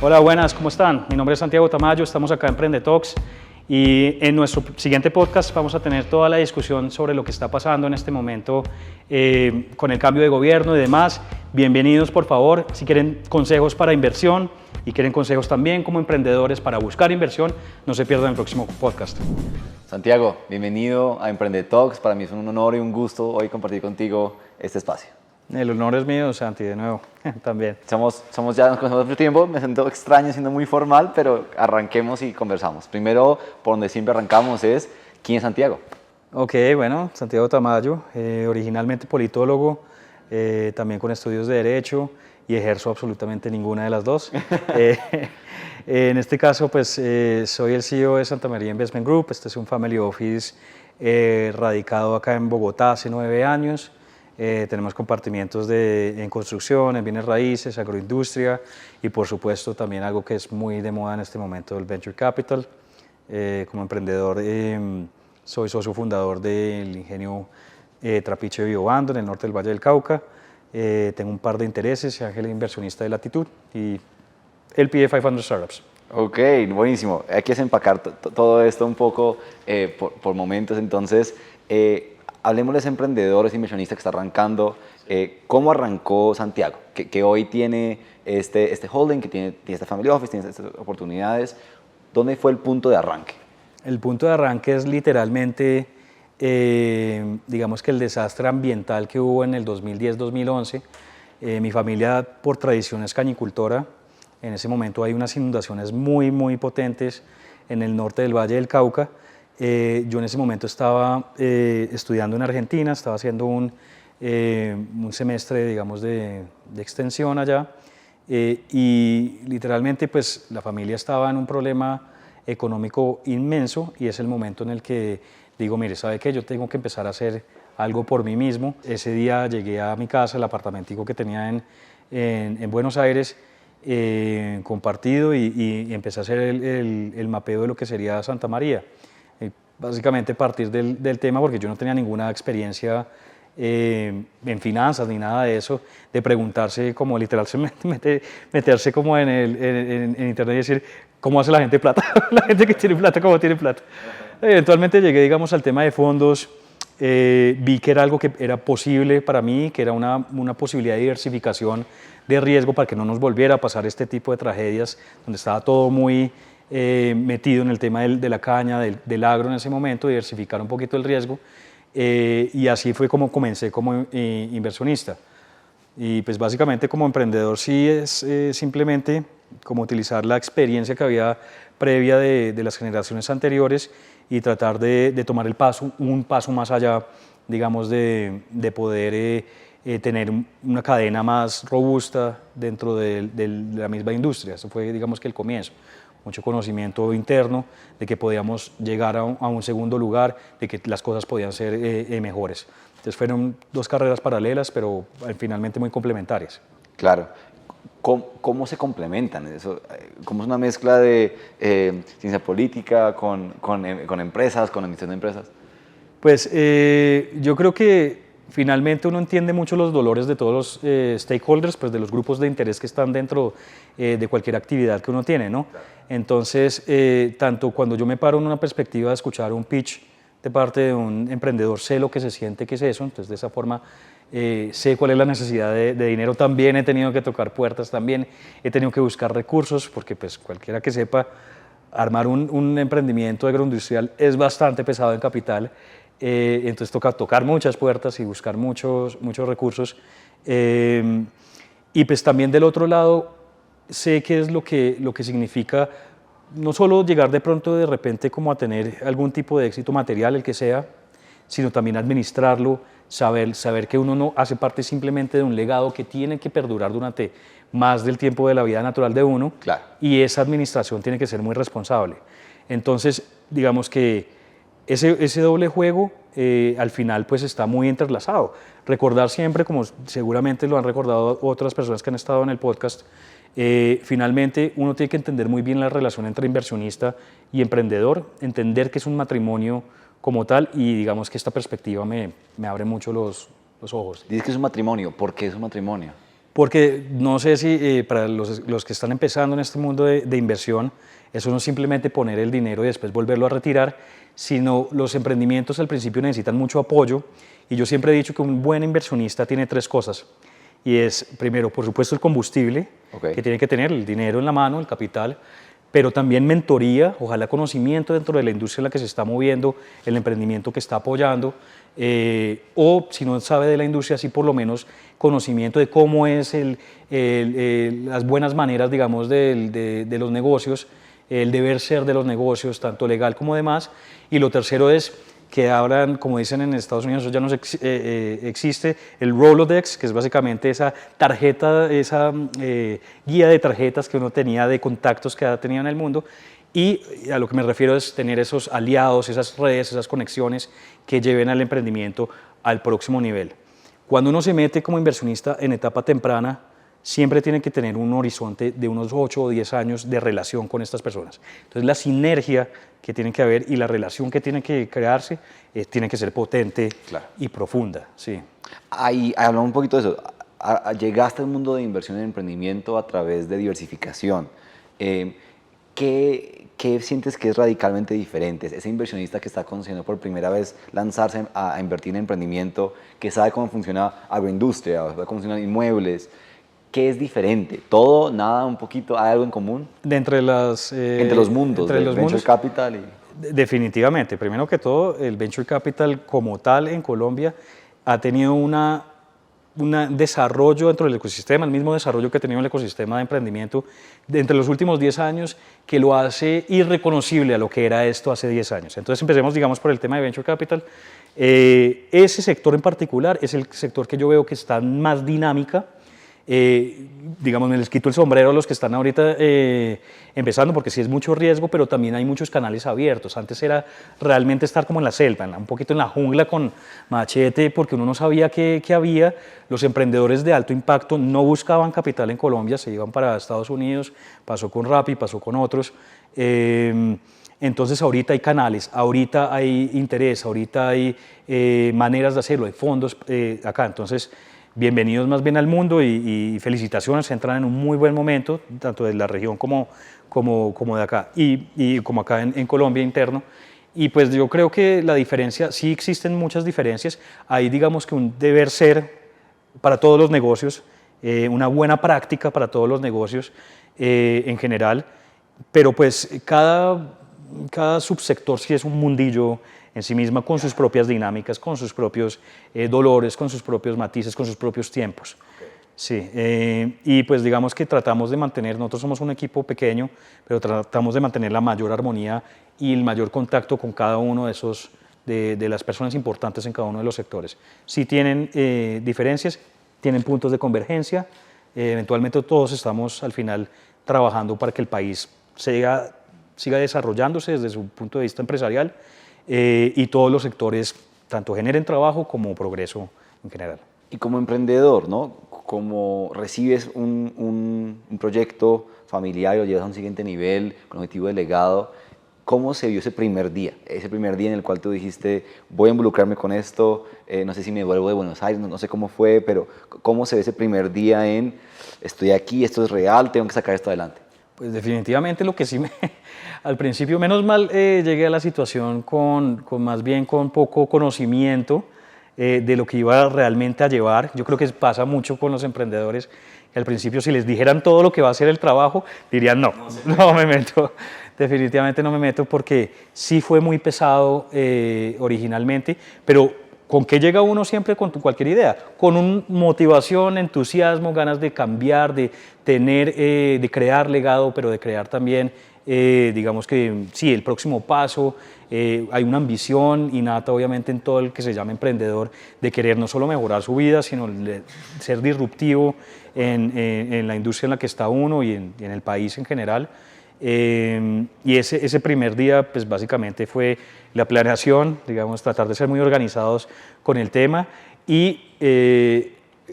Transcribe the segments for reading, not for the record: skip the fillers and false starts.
Hola, buenas, ¿cómo están? Mi nombre es Santiago Tamayo, estamos acá en Emprende Talks y en nuestro siguiente podcast vamos a tener toda la discusión sobre lo que está pasando en este momento con el cambio de gobierno y demás. Bienvenidos, por favor. Si quieren consejos para inversión y quieren consejos también como emprendedores para buscar inversión, no se pierdan el próximo podcast. Santiago, bienvenido a Emprende Talks. Para mí es un honor y un gusto hoy compartir contigo este espacio. El honor es mío, Santi, de nuevo, también. Nos conocemos mucho tiempo, me siento extraño siendo muy formal, pero arranquemos y conversamos. Primero, por donde siempre arrancamos es, ¿quién es Santiago? Ok, bueno, Santiago Tamayo, originalmente politólogo, también con estudios de Derecho y ejerzo absolutamente ninguna de las dos. En este caso, pues soy el CEO de Santa María Investment Group. Este es un family office radicado acá en Bogotá hace 9 años. Tenemos compartimientos en construcción, en bienes raíces, agroindustria y por supuesto también algo que es muy de moda en este momento, el Venture Capital. Como emprendedor soy socio fundador del ingenio Trapiche Biobando en el norte del Valle del Cauca. Tengo un par de intereses, ángel inversionista de Latitud y LP 500 Startups. Ok, buenísimo. Hay que desempacar todo esto un poco por momentos. Entonces, hablemos de ese emprendedor, ese inversionista que está arrancando. ¿Cómo arrancó Santiago? Que hoy tiene este holding, que tiene este family office, tiene estas oportunidades. ¿Dónde fue el punto de arranque? El punto de arranque es literalmente, digamos que el desastre ambiental que hubo en el 2010-2011. Mi familia por tradición es cañicultora. En ese momento hay unas inundaciones muy potentes en el norte del Valle del Cauca. Yo en ese momento estaba estudiando en Argentina, estaba haciendo un semestre, digamos, de extensión allá y literalmente pues la familia estaba en un problema económico inmenso y es el momento en el que digo, mire, ¿sabe qué? Yo tengo que empezar a hacer algo por mí mismo. Ese día llegué a mi casa, el apartamentico que tenía en Buenos Aires, compartido y empecé a hacer el mapeo de lo que sería Santa María. Básicamente partir del tema porque yo no tenía ninguna experiencia en finanzas ni nada de eso, de preguntarse como literalmente meterse como en internet y decir cómo hace la gente plata, la gente que tiene plata, cómo tiene plata. Eventualmente llegué, digamos, al tema de fondos, vi que era algo que era posible para mí, que era una posibilidad de diversificación de riesgo para que no nos volviera a pasar este tipo de tragedias donde estaba todo muy metido en el tema de la caña, del agro en ese momento, diversificar un poquito el riesgo y así fue como comencé como inversionista. Y pues básicamente como emprendedor sí es simplemente como utilizar la experiencia que había previa de las generaciones anteriores y tratar de tomar un paso más allá, digamos, de poder tener una cadena más robusta dentro de la misma industria. Eso fue, digamos, que el comienzo. Mucho conocimiento interno de que podíamos llegar a un segundo lugar, de que las cosas podían ser mejores. Entonces fueron 2 carreras paralelas, pero finalmente muy complementarias. Claro. ¿Cómo se complementan? ¿Cómo es una mezcla de ciencia política con empresas, con administración de empresas? Pues yo creo que finalmente uno entiende mucho los dolores de todos los stakeholders, pues de los grupos de interés que están dentro de cualquier actividad que uno tiene, ¿no? Entonces, tanto cuando yo me paro en una perspectiva de escuchar un pitch de parte de un emprendedor, sé lo que se siente que es eso, entonces de esa forma sé cuál es la necesidad de dinero, también he tenido que tocar puertas, también he tenido que buscar recursos, porque pues cualquiera que sepa, armar un emprendimiento agroindustrial es bastante pesado en capital, entonces toca tocar muchas puertas y buscar muchos recursos. Y pues también del otro lado sé qué es lo que significa no solo llegar de pronto de repente como a tener algún tipo de éxito material, el que sea, sino también administrarlo, saber que uno no hace parte simplemente de un legado que tiene que perdurar durante más del tiempo de la vida natural de uno, Claro. Y esa administración tiene que ser muy responsable. Entonces, digamos que ese doble juego al final pues está muy entrelazado. Recordar siempre, como seguramente lo han recordado otras personas que han estado en el podcast, finalmente uno tiene que entender muy bien la relación entre inversionista y emprendedor, entender que es un matrimonio como tal y digamos que esta perspectiva me abre mucho los ojos. Dices que es un matrimonio. ¿Por qué es un matrimonio? porque no sé si para los que están empezando en este mundo de inversión, eso no es simplemente poner el dinero y después volverlo a retirar, sino los emprendimientos al principio necesitan mucho apoyo, y yo siempre he dicho que un buen inversionista tiene 3 cosas, y es, primero, por supuesto, el combustible, que tiene que tener el dinero en la mano, el capital, pero también mentoría, ojalá conocimiento dentro de la industria en la que se está moviendo, el emprendimiento que está apoyando, o si no sabe de la industria, sí por lo menos conocimiento de cómo es las buenas maneras, digamos, de los negocios, el deber ser de los negocios, tanto legal como demás. Y lo tercero es que hablan, como dicen en Estados Unidos, eso ya no existe, el Rolodex, que es básicamente esa tarjeta, esa guía de tarjetas que uno tenía de contactos que ha tenido en el mundo, y a lo que me refiero es tener esos aliados, esas redes, esas conexiones que lleven al emprendimiento al próximo nivel. Cuando uno se mete como inversionista en etapa temprana, siempre tiene que tener un horizonte de unos 8 o 10 años de relación con estas personas. Entonces la sinergia que tiene que haber y la relación que tiene que crearse tiene que ser potente y profunda. Sí. Ahí hablamos un poquito de eso. Llegaste al mundo de inversión en emprendimiento a través de diversificación. ¿Qué sientes que es radicalmente diferente? Ese inversionista que está considerando por primera vez lanzarse a invertir en emprendimiento, que sabe cómo funciona agroindustria, sabe cómo funcionan inmuebles. ¿Qué es diferente? ¿Todo? ¿Nada? ¿Un poquito? ¿Hay algo en común? Entre los mundos, entre los venture mundos, capital y... Definitivamente. Primero que todo, el venture capital como tal en Colombia ha tenido un desarrollo dentro del ecosistema, el mismo desarrollo que ha tenido el ecosistema de emprendimiento entre los últimos 10 años, que lo hace irreconocible a lo que era esto hace 10 años. Entonces empecemos, digamos, por el tema de venture capital. Ese sector en particular es el sector que yo veo que está en más dinámica. Digamos, me les quito el sombrero a los que están ahorita empezando, porque sí es mucho riesgo, pero también hay muchos canales abiertos. Antes era realmente estar como en la selva, un poquito en la jungla con machete, porque uno no sabía qué había. Los emprendedores de alto impacto no buscaban capital en Colombia, se iban para Estados Unidos, pasó con Rappi, pasó con otros. Entonces ahorita hay canales, ahorita hay interés, ahorita hay maneras de hacerlo, hay fondos acá. Entonces, bienvenidos más bien al mundo y felicitaciones, entran en un muy buen momento, tanto de la región como de acá, y como acá en Colombia interno. Y pues yo creo que la diferencia, sí existen muchas diferencias, hay digamos que un deber ser para todos los negocios, una buena práctica para todos los negocios en general, pero pues cada subsector sí es un mundillo en sí misma, con sus propias dinámicas, con sus propios dolores, con sus propios matices, con sus propios tiempos. Sí, y pues digamos que tratamos de mantener, nosotros somos un equipo pequeño, pero tratamos de mantener la mayor armonía y el mayor contacto con cada uno de esos, de las personas importantes en cada uno de los sectores. Sí tienen diferencias, tienen puntos de convergencia, eventualmente todos estamos al final trabajando para que el país siga desarrollándose desde su punto de vista empresarial, y todos los sectores tanto generen trabajo como progreso en general. Y como emprendedor, ¿no? Como recibes un proyecto familiar y lo llevas a un siguiente nivel con objetivo de legado, ¿cómo se vio ese primer día? Ese primer día en el cual tú dijiste, voy a involucrarme con esto, no sé si me vuelvo de Buenos Aires, no sé cómo fue, pero ¿cómo se ve ese primer día en, estoy aquí, esto es real, tengo que sacar esto adelante? Pues definitivamente lo que sí al principio, menos mal, llegué a la situación más bien con poco conocimiento de lo que iba realmente a llevar. Yo creo que pasa mucho con los emprendedores, que al principio si les dijeran todo lo que va a ser el trabajo, dirían no me meto, definitivamente no me meto, porque sí fue muy pesado originalmente, pero ¿con qué llega uno siempre con cualquier idea? Con motivación, entusiasmo, ganas de cambiar, de tener, de crear legado, pero de crear también, digamos que sí, el próximo paso. Hay una ambición innata, obviamente, en todo el que se llama emprendedor, de querer no solo mejorar su vida, sino ser disruptivo en la industria en la que está uno y en el país en general. Y ese primer día, pues básicamente fue la planeación, digamos, tratar de ser muy organizados con el tema y,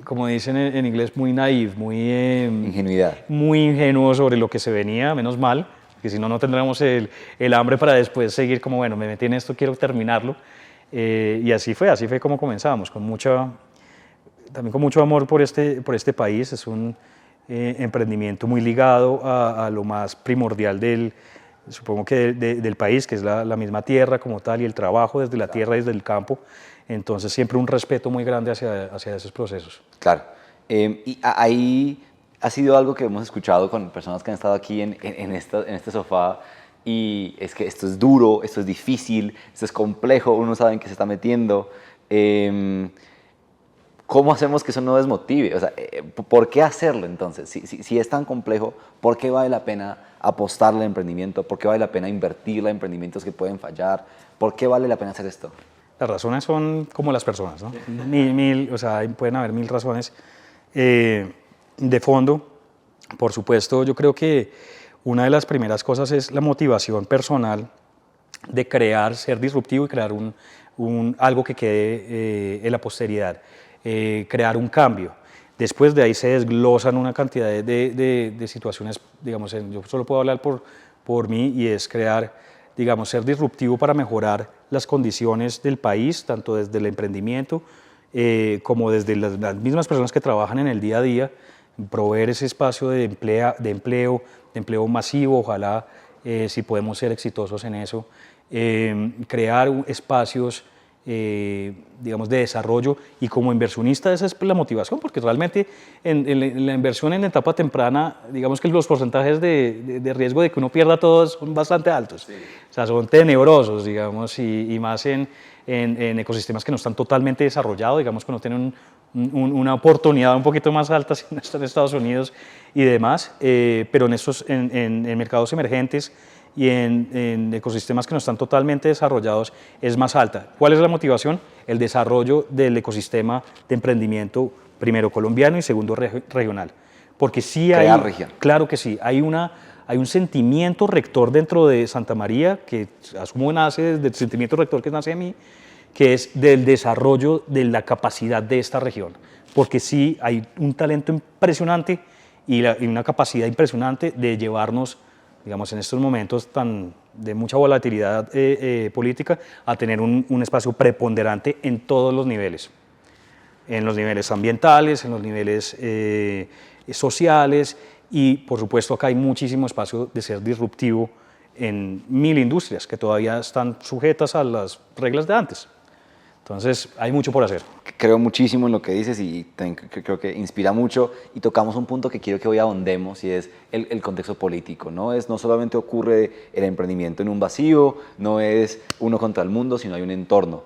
como dicen en inglés, muy naive, Ingenuidad. Muy ingenuo sobre lo que se venía, menos mal, porque si no, no tendríamos el hambre para después seguir como, bueno, me metí en esto, quiero terminarlo. Y así fue como comenzamos, con mucha también con mucho amor por este país. Es un emprendimiento muy ligado a lo más primordial supongo que del país, que es la misma tierra como tal y el trabajo desde la tierra y desde el campo. Entonces siempre un respeto muy grande hacia esos procesos. Claro. Y ahí ha sido algo que hemos escuchado con personas que han estado aquí en este sofá, y es que esto es duro, esto es difícil, esto es complejo, uno sabe en qué se está metiendo. ¿Cómo hacemos que eso no desmotive? O sea, ¿por qué hacerlo entonces? Si es tan complejo, ¿por qué vale la pena apostarle al emprendimiento? ¿Por qué vale la pena invertirle en emprendimientos que pueden fallar? ¿Por qué vale la pena hacer esto? Las razones son como las personas, ¿no? O sea, pueden haber mil razones. De fondo, por supuesto, yo creo que una de las primeras cosas es la motivación personal de crear, ser disruptivo y crear algo que quede en la posteridad, crear un cambio. Después de ahí se desglosan una cantidad de situaciones, digamos, yo solo puedo hablar por mí, y es crear, digamos, ser disruptivo para mejorar las condiciones del país, tanto desde el emprendimiento como desde las mismas personas que trabajan en el día a día, proveer ese espacio de empleo masivo, ojalá, si podemos ser exitosos en eso, crear espacios, digamos, de desarrollo, y como inversionista esa es la motivación, porque realmente en la inversión en etapa temprana, digamos que los porcentajes de riesgo de que uno pierda todo son bastante altos. Sí. O sea, son tenebrosos, digamos, y más en ecosistemas que no están totalmente desarrollados, digamos que no tienen una oportunidad un poquito más alta si no están en Estados Unidos y demás, pero en mercados emergentes y en ecosistemas que no están totalmente desarrollados es más alta. ¿Cuál es la motivación? El desarrollo del ecosistema de emprendimiento, primero colombiano y segundo regional. Porque sí hay, crear región. Claro que sí, hay un sentimiento rector dentro de Santa María, que asumo nace desde el sentimiento rector que nace de mí, que es del desarrollo de la capacidad de esta región. Porque sí hay un talento impresionante y una capacidad impresionante de llevarnos, digamos, en estos momentos de mucha volatilidad política, a tener un espacio preponderante en todos los niveles. En los niveles ambientales, en los niveles sociales, y por supuesto acá hay muchísimo espacio de ser disruptivo en 1000 industrias que todavía están sujetas a las reglas de antes. Entonces, hay mucho por hacer. Creo muchísimo en lo que dices, y creo que inspira mucho, y tocamos un punto que quiero que hoy ahondemos, y es el contexto político. No solamente ocurre el emprendimiento en un vacío, no es uno contra el mundo, sino hay un entorno.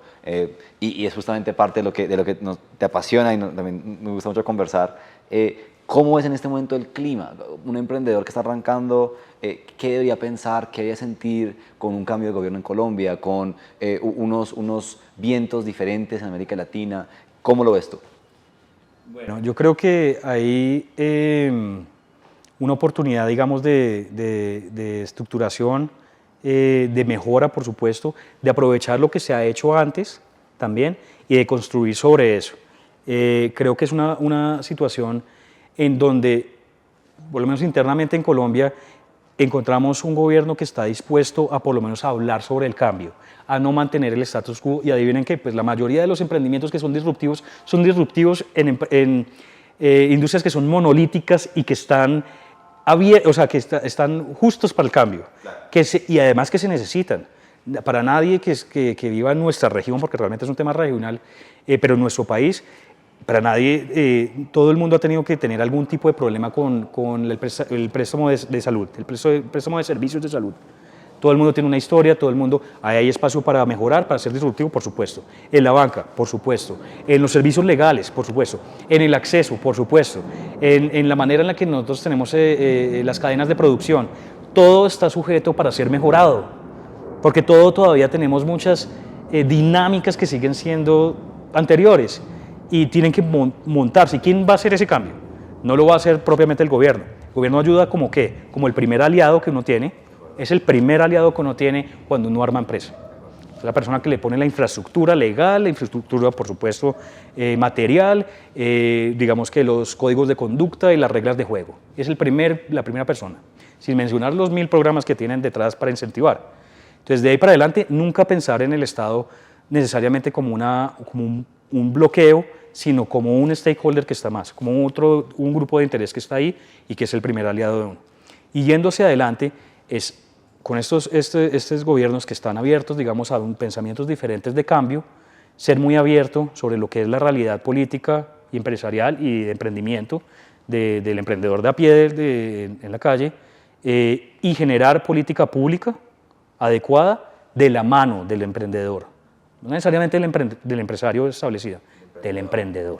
Y es justamente parte de lo que te apasiona, y también me gusta mucho conversar. ¿Cómo es en este momento el clima? Un emprendedor que está arrancando, ¿qué debería pensar, qué debería sentir con un cambio de gobierno en Colombia, con unos vientos diferentes en América Latina? ¿Cómo lo ves tú? Bueno, yo creo que hay una oportunidad, digamos, de estructuración, de mejora, por supuesto, de aprovechar lo que se ha hecho antes también y de construir sobre eso. Creo que es una situación en donde, por lo menos internamente en Colombia, encontramos un gobierno que está dispuesto a por lo menos a hablar sobre el cambio, a no mantener el status quo, y adivinen qué, pues la mayoría de los emprendimientos que son disruptivos en industrias que son monolíticas y que están están justos para el cambio, claro, y además que se necesitan. Para nadie que viva en nuestra región, porque realmente es un tema regional, pero en nuestro país, para nadie, todo el mundo ha tenido que tener algún tipo de problema con el préstamo de salud, el préstamo de servicios de salud. Todo el mundo tiene una historia, hay espacio para mejorar, para ser disruptivo, por supuesto. En la banca, por supuesto. En los servicios legales, por supuesto. En el acceso, por supuesto. En la manera en la que nosotros tenemos las cadenas de producción. Todo está sujeto para ser mejorado, porque todavía tenemos muchas dinámicas que siguen siendo anteriores y tienen que montarse. ¿Y quién va a hacer ese cambio? No lo va a hacer propiamente el gobierno. El gobierno ayuda como ¿qué? Como el primer aliado que uno tiene. Es el primer aliado que uno tiene cuando uno arma empresa. Es la persona que le pone la infraestructura legal, la infraestructura, por supuesto, material, digamos que los códigos de conducta y las reglas de juego. Es la primera persona, sin mencionar los 1000 programas que tienen detrás para incentivar. Entonces, de ahí para adelante, nunca pensar en el Estado necesariamente como un bloqueo, sino como un stakeholder que está más, como un grupo de interés que está ahí y que es el primer aliado de uno. Y yéndose adelante, es con estos gobiernos que están abiertos, digamos, a pensamientos diferentes de cambio, ser muy abierto sobre lo que es la realidad política y empresarial y de emprendimiento del emprendedor de a pie en la calle, y generar política pública adecuada de la mano del emprendedor, no necesariamente del empresario establecido, del emprendedor.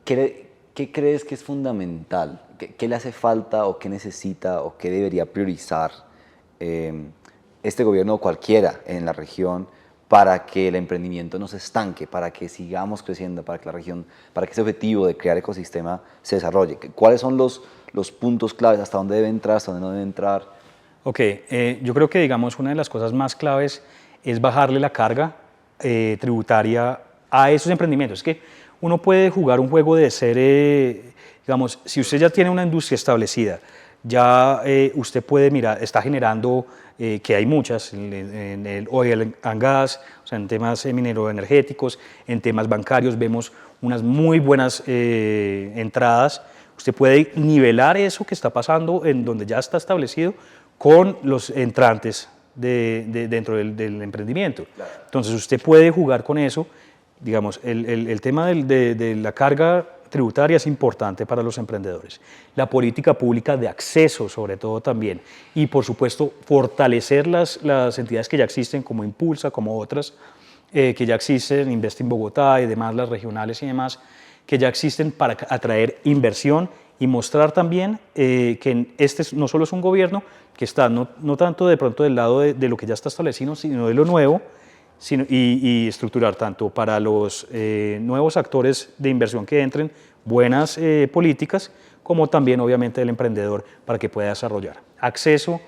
¿Qué crees que es fundamental? ¿Qué le hace falta o qué necesita o qué debería priorizar este gobierno o cualquiera en la región para que el emprendimiento no se estanque, para que sigamos creciendo, para que la región, para que ese objetivo de crear ecosistema se desarrolle? ¿Cuáles son los puntos claves? ¿Hasta dónde debe entrar? ¿Hasta dónde no debe entrar? Ok, yo creo que, digamos, una de las cosas más claves es bajarle la carga tributaria a esos emprendimientos. Es que uno puede jugar un juego de ser, digamos, si usted ya tiene una industria establecida, ya usted puede mirar, está generando, que hay muchas, en el oil and gas, o sea, en temas mineroenergéticos, en temas bancarios, vemos unas muy buenas entradas. Usted puede nivelar eso que está pasando en donde ya está establecido con los entrantes dentro del emprendimiento. Claro. Entonces usted puede jugar con eso. Digamos, el tema de la carga tributaria es importante para los emprendedores. La política pública de acceso, sobre todo, también. Y, por supuesto, fortalecer las entidades que ya existen, como Impulsa, como otras que ya existen, Invest in Bogotá y demás, las regionales y demás, que ya existen para atraer inversión y mostrar también que este no solo es un gobierno que está no tanto de pronto del lado de lo que ya está establecido, sino de lo nuevo, y estructurar tanto para los nuevos actores de inversión que entren buenas políticas, como también obviamente el emprendedor para que pueda desarrollar. Acceso,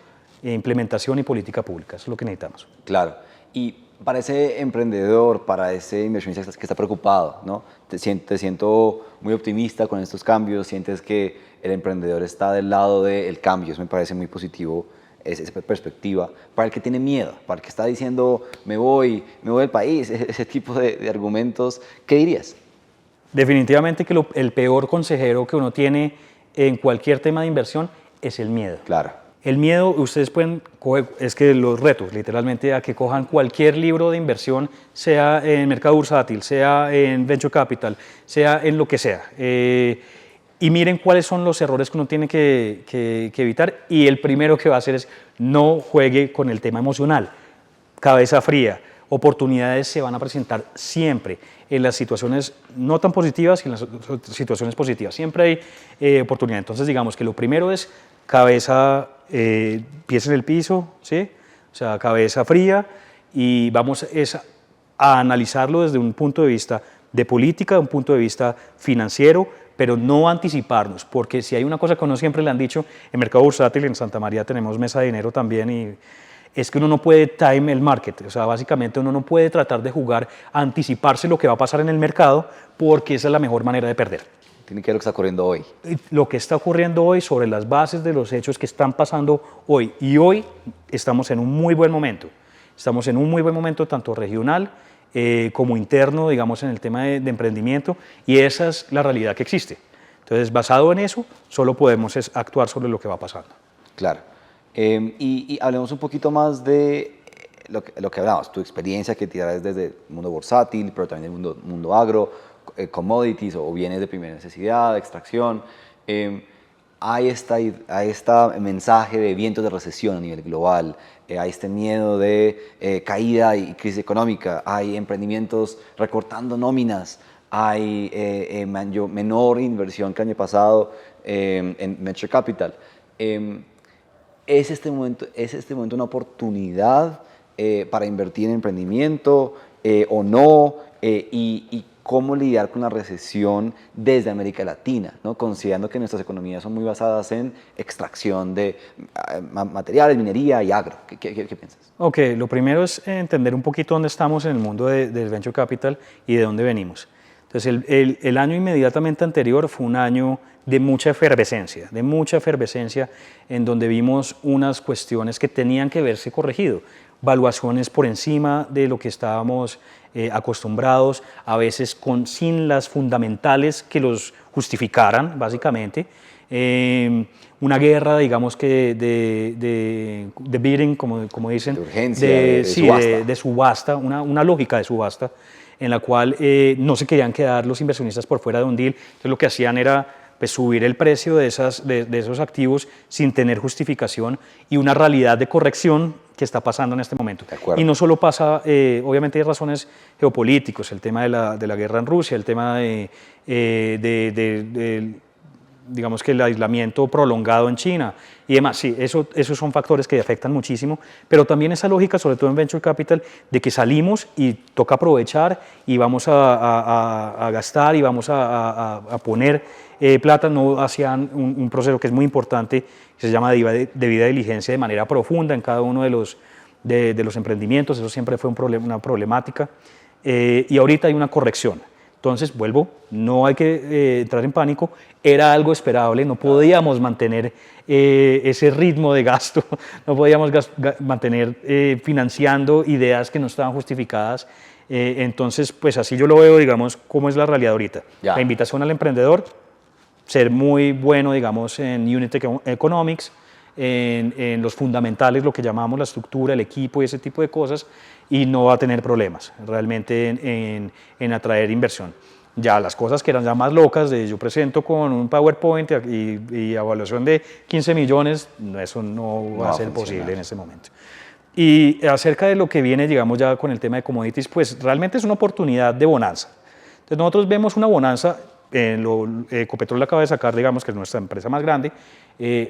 implementación y política pública, eso es lo que necesitamos. Claro, y para ese emprendedor, para ese inversionista que está preocupado, ¿no? Te siento muy optimista con estos cambios, sientes que el emprendedor está del lado del cambio, eso me parece muy positivo. Esa perspectiva, para el que tiene miedo, para el que está diciendo me voy del país, ese tipo de argumentos, ¿qué dirías? Definitivamente que el peor consejero que uno tiene en cualquier tema de inversión es el miedo. Claro. El miedo, ustedes pueden coger, es que los retos, literalmente, a que cojan cualquier libro de inversión, sea en mercado bursátil, sea en venture capital, sea en lo que sea. Y miren cuáles son los errores que uno tiene que evitar, y el primero que va a hacer es no juegue con el tema emocional, cabeza fría. Oportunidades se van a presentar siempre en las situaciones no tan positivas y en las situaciones positivas. Siempre hay oportunidad. Entonces, digamos que lo primero es cabeza, pies en el piso, ¿sí? O sea, cabeza fría, y vamos a analizarlo desde un punto de vista de política, de un punto de vista financiero, pero no anticiparnos, porque si hay una cosa que uno siempre le han dicho, en mercado bursátil, en Santa María tenemos mesa de dinero también, y es que uno no puede time el market, o sea, básicamente uno no puede tratar de jugar a anticiparse lo que va a pasar en el mercado, porque esa es la mejor manera de perder. Tiene que ver lo que está ocurriendo hoy. Lo que está ocurriendo hoy sobre las bases de los hechos que están pasando hoy, y hoy estamos en un muy buen momento, tanto regional, como interno, digamos, en el tema de emprendimiento, y esa es la realidad que existe. Entonces, basado en eso, solo podemos actuar sobre lo que va pasando. Claro. Y hablemos un poquito más de lo que hablabas, tu experiencia que tienes desde el mundo bursátil, pero también el mundo agro, commodities o bienes de primera necesidad, extracción. Hay este mensaje de vientos de recesión a nivel global, hay este miedo de caída y crisis económica, hay emprendimientos recortando nóminas, hay menor inversión que el año pasado en Venture Capital. ¿Es este momento una oportunidad para invertir en emprendimiento o no? Y cómo lidiar con la recesión desde América Latina, ¿no? Considerando que nuestras economías son muy basadas en extracción de materiales, minería y agro. ¿Qué piensas? Ok, lo primero es entender un poquito dónde estamos en el mundo del Venture Capital y de dónde venimos. Entonces, el año inmediatamente anterior fue un año de mucha efervescencia, en donde vimos unas cuestiones que tenían que verse corregido. valuaciones por encima de lo que estábamos acostumbrados, a veces sin las fundamentales que los justificaran, básicamente. Una guerra, digamos que de bidding, como dicen, de urgencia, de subasta, de subasta, una lógica de subasta, en la cual no se querían quedar los inversionistas por fuera de un deal. Entonces lo que hacían era pues, subir el precio de esos activos sin tener justificación y una realidad de corrección que está pasando en este momento. Y no solo pasa, obviamente hay razones geopolíticas, el tema de la guerra en Rusia, el tema digamos que el aislamiento prolongado en China y demás, sí, esos son factores que afectan muchísimo, pero también esa lógica, sobre todo en Venture Capital, de que salimos y toca aprovechar y vamos a gastar y vamos a poner plata, no hacían un proceso que es muy importante, que se llama debida diligencia de manera profunda en cada uno de los emprendimientos, eso siempre fue una problemática, y ahorita hay una corrección. Entonces, vuelvo, no hay que entrar en pánico, era algo esperable, no podíamos mantener ese ritmo de gasto, no podíamos mantener financiando ideas que no estaban justificadas. Entonces, pues así yo lo veo, digamos, cómo es la realidad ahorita. Ya. La invitación al emprendedor, ser muy bueno, digamos, en Unit Economics, en los fundamentales, lo que llamamos la estructura, el equipo y ese tipo de cosas, y no va a tener problemas realmente en atraer inversión. Ya las cosas que eran ya más locas, de yo presento con un PowerPoint y evaluación de 15 millones, eso no va a ser posible en este momento. Y acerca de lo que viene, digamos ya con el tema de commodities, pues realmente es una oportunidad de bonanza. Entonces nosotros vemos una bonanza, Ecopetrol acaba de sacar, digamos que es nuestra empresa más grande,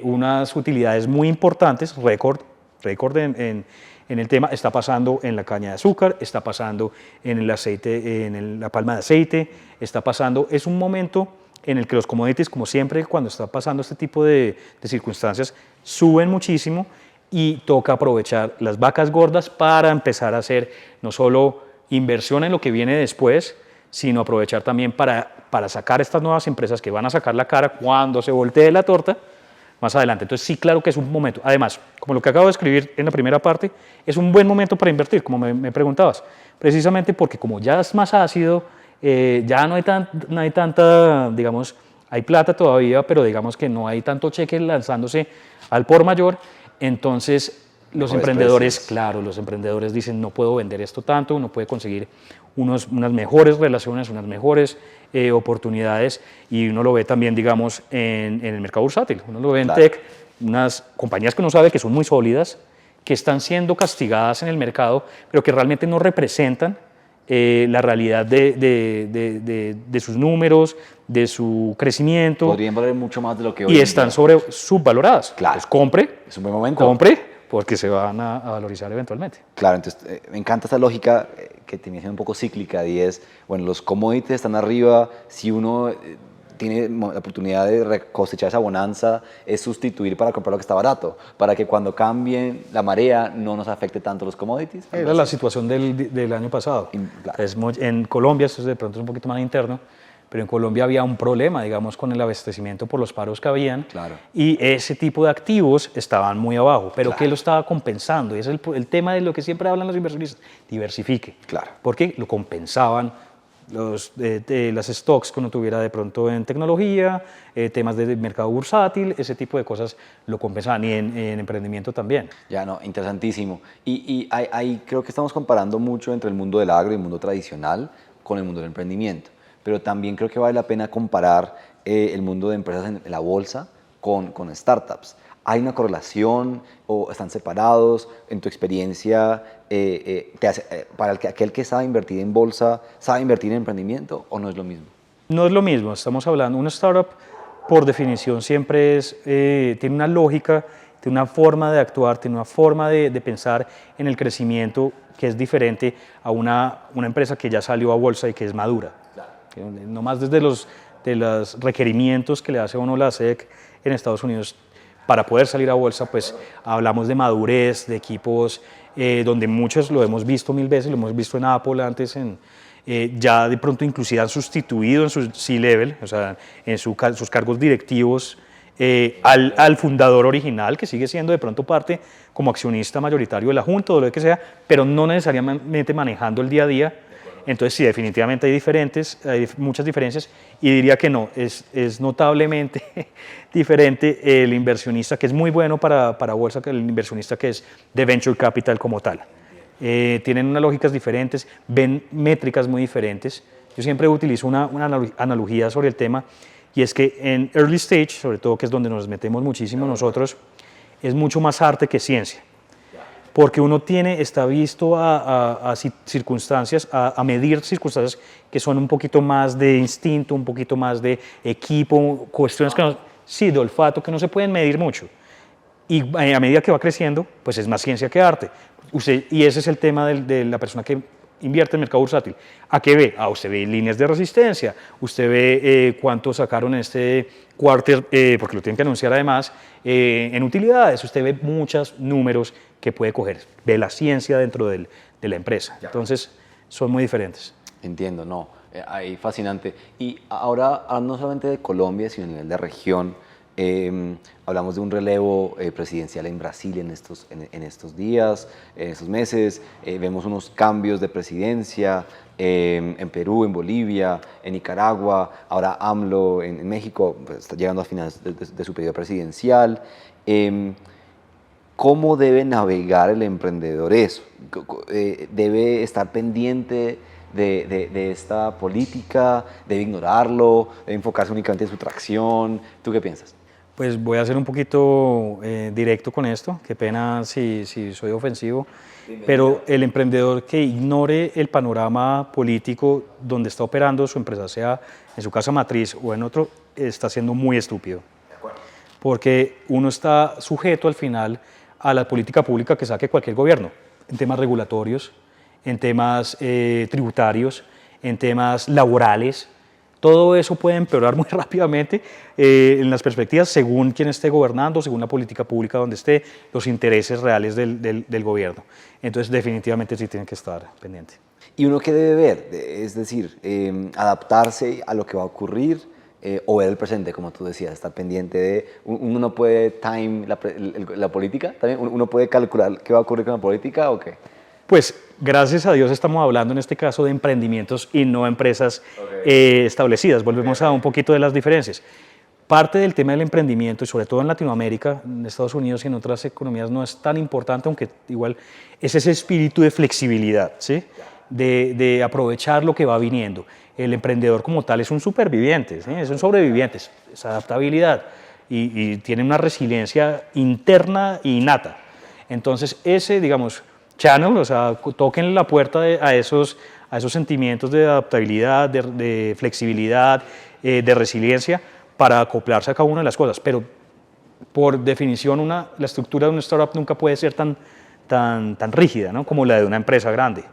unas utilidades muy importantes, récord en el tema, está pasando en la caña de azúcar, está pasando en el aceite, la palma de aceite, está pasando, es un momento en el que los commodities, como siempre, cuando está pasando este tipo de circunstancias, suben muchísimo y toca aprovechar las vacas gordas para empezar a hacer no solo inversión en lo que viene después, sino aprovechar también para sacar estas nuevas empresas que van a sacar la cara cuando se voltee la torta más adelante. Entonces sí, claro que es un momento. Además, como lo que acabo de escribir en la primera parte, es un buen momento para invertir, como me preguntabas, precisamente porque como ya es más ácido, ya no hay tanta, digamos, hay plata todavía, pero digamos que no hay tanto cheque lanzándose al por mayor, entonces los emprendedores, claro, los emprendedores dicen no puedo vender esto tanto, no puede conseguir unas mejores relaciones, unas mejores oportunidades, y uno lo ve también, digamos, en el mercado bursátil, uno lo ve en tech, unas compañías que uno sabe que son muy sólidas, que están siendo castigadas en el mercado, pero que realmente no representan la realidad de sus números, de su crecimiento. Podrían valer mucho más de lo que hoy. Y están subvaloradas. Claro. Entonces, compre. Es un buen momento. Compre, porque se van a valorizar eventualmente. Claro, entonces me encanta esta lógica que tiene que ser un poco cíclica, y es, bueno, los commodities están arriba, si uno tiene la oportunidad de cosechar esa bonanza, es sustituir para comprar lo que está barato, para que cuando cambie la marea no nos afecte tanto los commodities. Era la situación del año pasado. Claro. En Colombia, esto de pronto es un poquito más interno, pero en Colombia había un problema, digamos, con el abastecimiento por los paros que habían, claro, y ese tipo de activos estaban muy abajo, pero claro, ¿qué lo estaba compensando? Y es el tema de lo que siempre hablan los inversionistas, diversifique. Claro. Porque lo compensaban las stocks que uno tuviera de pronto en tecnología, temas de mercado bursátil, ese tipo de cosas lo compensaban, y en emprendimiento también. Ya, no, interesantísimo. Y ahí creo que estamos comparando mucho entre el mundo del agro y el mundo tradicional con el mundo del emprendimiento. Pero también creo que vale la pena comparar el mundo de empresas en la bolsa con startups. ¿Hay una correlación o están separados? En tu experiencia, para aquel que sabe invertir en bolsa, ¿sabe invertir en emprendimiento o no es lo mismo? No es lo mismo. Estamos hablando, una startup por definición siempre tiene una lógica, tiene una forma de actuar, tiene una forma de pensar en el crecimiento que es diferente a una empresa que ya salió a bolsa y que es madura. No más desde los requerimientos que le hace a uno la SEC en Estados Unidos para poder salir a bolsa, pues hablamos de madurez, de equipos donde muchos lo hemos visto mil veces, lo hemos visto en Apple antes, ya de pronto inclusive han sustituido en su C-level, o sea, en sus cargos directivos, al fundador original, que sigue siendo de pronto parte como accionista mayoritario de la Junta o lo que sea, pero no necesariamente manejando el día a día. Entonces sí, definitivamente hay muchas diferencias y diría que no, es notablemente diferente el inversionista que es muy bueno para bolsa que el inversionista que es de venture capital como tal. Tienen unas lógicas diferentes, ven métricas muy diferentes. Yo siempre utilizo una analogía sobre el tema y es que en early stage, sobre todo que es donde nos metemos muchísimo nosotros, es mucho más arte que ciencia. Porque uno está visto a circunstancias, a medir circunstancias que son un poquito más de instinto, un poquito más de equipo, cuestiones que sí, de olfato, que no se pueden medir mucho. Y a medida que va creciendo, pues es más ciencia que arte. Y ese es el tema de la persona que invierte en mercado bursátil. ¿A qué ve? Usted ve líneas de resistencia, usted ve cuánto sacaron en este quarter, porque lo tienen que anunciar además, en utilidades, usted ve muchos números que puede coger, ve la ciencia dentro de la empresa. Entonces, son muy diferentes. Entiendo, no, ahí fascinante. Y ahora, no solamente de Colombia, sino a nivel de región, hablamos de un relevo presidencial en Brasil en estos días, en estos meses, vemos unos cambios de presidencia en Perú, en Bolivia, en Nicaragua, ahora AMLO en México, pues, está llegando a finales de su periodo presidencial. ¿Cómo debe navegar el emprendedor eso? ¿Debe estar pendiente de esta política? ¿Debe ignorarlo? ¿Debe enfocarse únicamente en su tracción? ¿Tú qué piensas? Pues voy a ser un poquito directo con esto, qué pena si soy ofensivo, pero el emprendedor que ignore el panorama político donde está operando su empresa, sea en su casa matriz o en otro, está siendo muy estúpido. Porque uno está sujeto al final a la política pública que saque cualquier gobierno, en temas regulatorios, en temas tributarios, en temas laborales. Todo eso puede empeorar muy rápidamente en las perspectivas según quién esté gobernando, según la política pública donde esté, los intereses reales del gobierno. Entonces, definitivamente sí tienen que estar pendiente. ¿Y uno qué debe ver? Es decir, adaptarse a lo que va a ocurrir o ver el presente, como tú decías, estar pendiente de... ¿Uno no puede time la política? ¿También? ¿Uno puede calcular qué va a ocurrir con la política o qué? Pues gracias a Dios estamos hablando en este caso de emprendimientos y no empresas establecidas. Volvemos a un poquito de las diferencias. Parte del tema del emprendimiento, y sobre todo en Latinoamérica, en Estados Unidos y en otras economías no es tan importante, aunque igual es ese espíritu de flexibilidad, ¿sí? De aprovechar lo que va viniendo. El emprendedor como tal es un superviviente, ¿sí? Es un sobreviviente, es adaptabilidad y tiene una resiliencia interna e innata. Entonces ese, digamos, channel, o sea, toquen la puerta a esos sentimientos de adaptabilidad, de flexibilidad, de resiliencia para acoplarse a cada una de las cosas. Pero por definición la estructura de una startup nunca puede ser tan rígida, ¿no? Como la de una empresa grande.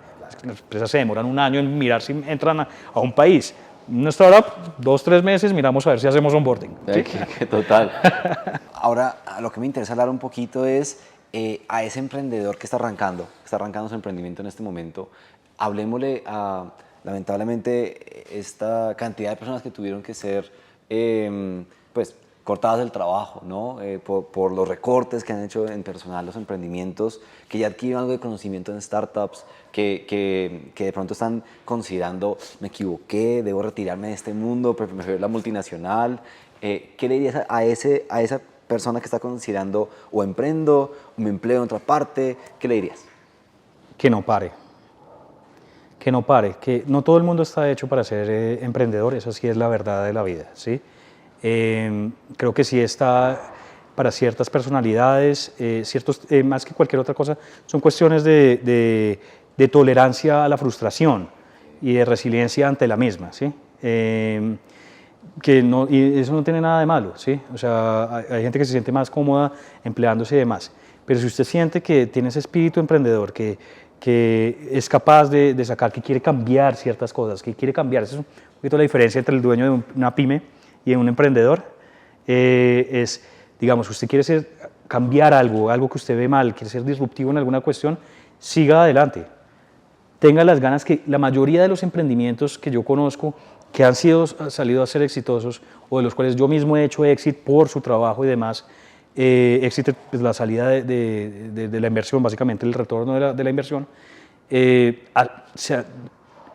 Las empresas se demoran un año en mirar si entran a un país. Una startup, 2 o 3 meses, miramos a ver si hacemos onboarding. ¿Sí? Total. Ahora, a lo que me interesa hablar un poquito es a ese emprendedor que está arrancando su emprendimiento en este momento. Hablemosle a, lamentablemente, esta cantidad de personas que tuvieron que ser pues, cortadas del trabajo, ¿no? Por los recortes que han hecho en personal los emprendimientos, que ya adquirieron algo de conocimiento en startups, que de pronto están considerando, me equivoqué, debo retirarme de este mundo, prefiero la multinacional. ¿Qué le dirías a esa persona que está considerando o emprendo o me empleo en otra parte? ¿Qué le dirías? Que no pare. Que no pare, que no todo el mundo está hecho para ser emprendedor, eso sí es la verdad de la vida, ¿sí? Creo que sí está para ciertas personalidades, más que cualquier otra cosa, son cuestiones de tolerancia a la frustración y de resiliencia ante la misma, ¿sí? Y eso no tiene nada de malo, ¿sí? O sea, hay gente que se siente más cómoda empleándose y demás, pero si usted siente que tiene ese espíritu emprendedor, que es capaz de sacar, que quiere cambiar ciertas cosas, que quiere cambiar, esa es un poquito la diferencia entre el dueño de una pyme y de un emprendedor, es, digamos, usted quiere cambiar algo que usted ve mal, quiere ser disruptivo en alguna cuestión, siga adelante. Tenga las ganas, que la mayoría de los emprendimientos que yo conozco que salido a ser exitosos o de los cuales yo mismo he hecho éxito por su trabajo y demás, éxito, pues, la salida de la inversión, básicamente el retorno de la inversión,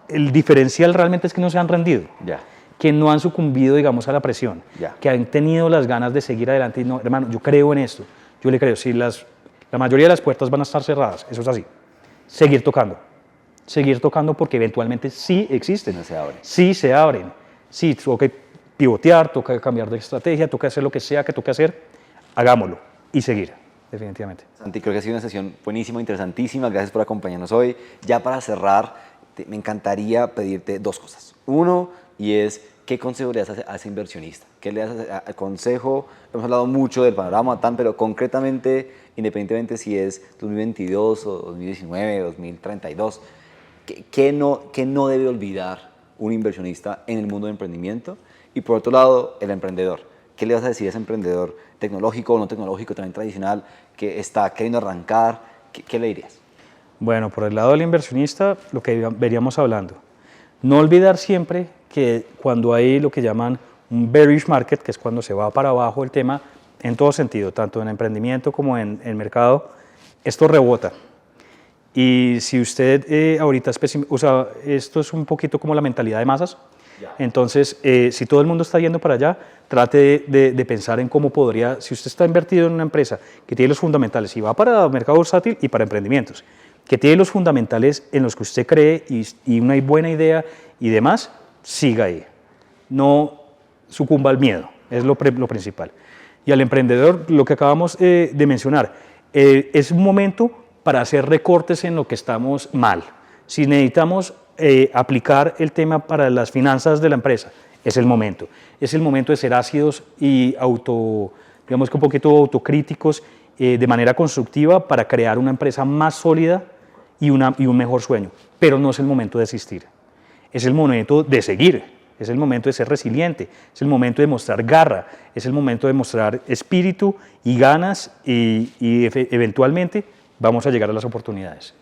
el diferencial realmente es que no se han rendido, Ya. que no han sucumbido, digamos, a la presión, Ya. que han tenido las ganas de seguir adelante y no, hermano, yo creo en esto, yo le creo, si la mayoría de las puertas van a estar cerradas, eso es así, seguir tocando porque eventualmente sí existen, No se abren. sí se abren, sí toca pivotear, toca cambiar de estrategia, toca hacer lo que sea que toque hacer, hagámoslo y seguir, definitivamente. Santi, creo que ha sido una sesión buenísima, interesantísima. Gracias por acompañarnos hoy. Ya para cerrar, me encantaría pedirte dos cosas. Uno, y es, ¿qué consejo le das a ese inversionista? ¿Qué le das al consejo? Hemos hablado mucho del panorama, pero concretamente, independientemente si es 2022 o 2019, 2032, ¿qué no debe olvidar un inversionista en el mundo del emprendimiento? Y por otro lado, el emprendedor. ¿Qué le vas a decir a ese emprendedor tecnológico o no tecnológico, también tradicional, que está queriendo arrancar? ¿Qué le dirías? Bueno, por el lado del inversionista, lo que veríamos hablando. No olvidar siempre que cuando hay lo que llaman un bearish market, que es cuando se va para abajo el tema, en todo sentido, tanto en emprendimiento como en el mercado, esto rebota. Y si usted ahorita es pesimista, o sea, esto es un poquito como la mentalidad de masas. Entonces, si todo el mundo está yendo para allá, trate de pensar en cómo podría, si usted está invertido en una empresa que tiene los fundamentales y va para mercado bursátil y para emprendimientos, que tiene los fundamentales en los que usted cree y una buena idea y demás, siga ahí. No sucumba al miedo, es lo principal. Y al emprendedor, lo que acabamos de mencionar, es un momento para hacer recortes en lo que estamos mal. Si necesitamos aplicar el tema para las finanzas de la empresa, es el momento. Es el momento de ser ácidos y digamos que un poquito autocríticos de manera constructiva para crear una empresa más sólida y un mejor sueño. Pero no es el momento de desistir. Es el momento de seguir. Es el momento de ser resiliente. Es el momento de mostrar garra. Es el momento de mostrar espíritu y ganas y eventualmente vamos a llegar a las oportunidades.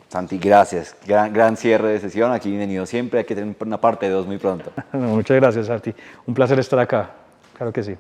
Santi, gracias. Gran cierre de sesión. Aquí bienvenido siempre. Hay que tener una parte 2 muy pronto. Muchas gracias, Arti. Un placer estar acá. Claro que sí.